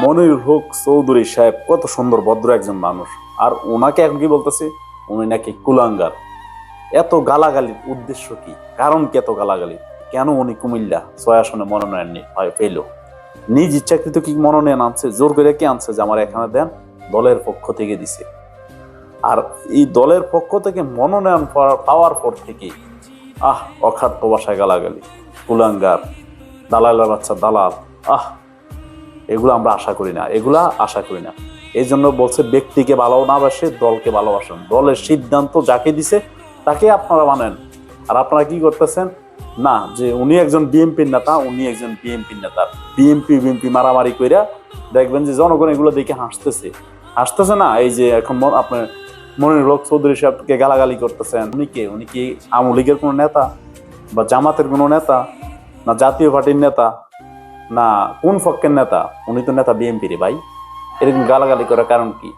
মনির হক চৌধুরী সাহেব কত সুন্দর ভদ্র একজন মানুষ, আর ওনাকে এখন কি বলতেছে, উনি নাকি কুলাঙ্গার। এত গালাগালির উদ্দেশ্য কি, কারণ কি এত গালাগালি? কেন উনি কুমিল্লা 6 আসনে মনোনয়ন পেল? নিজ ইচ্ছাকৃত কি মনোনয়ন আনছে? জোর করে কি আনছে যে আমার এখানে দেন? দলের পক্ষ থেকে দিছে। আর এই দলের পক্ষ থেকে মনোনয়ন পাওয়ার পর থেকে অখাদ্য ভাষায় গালাগালি, কুলাঙ্গার, দালালের বাচ্চা দালাল, এগুলো আমরা আশা করি না, এই জন্য বলছে ব্যক্তিকে ভালো না বাসে দলকে ভালোবাসেন। দলের সিদ্ধান্ত যাকে দিছে তাকে আপনারা মানেন। আর আপনারা কি করতেছেন না, যে উনি একজন বিএনপির নেতা, বিএনপি মারামারি কইরা দেখবেন যে জনগণ এগুলো দেখে হাসতেছে না। এই যে এখন আপনার মনির হক চৌধুরী সাহেবকে গালাগালি করতেছেন, উনি কি আওয়ামী লীগের কোনো নেতা, বা জামাতের কোনো নেতা, না জাতীয় পার্টির নেতা, না কোন পক্ষের নেতা? উনি তো নেতা বিএনপি রে ভাই। এরকম গালাগালি করার কারণ কি?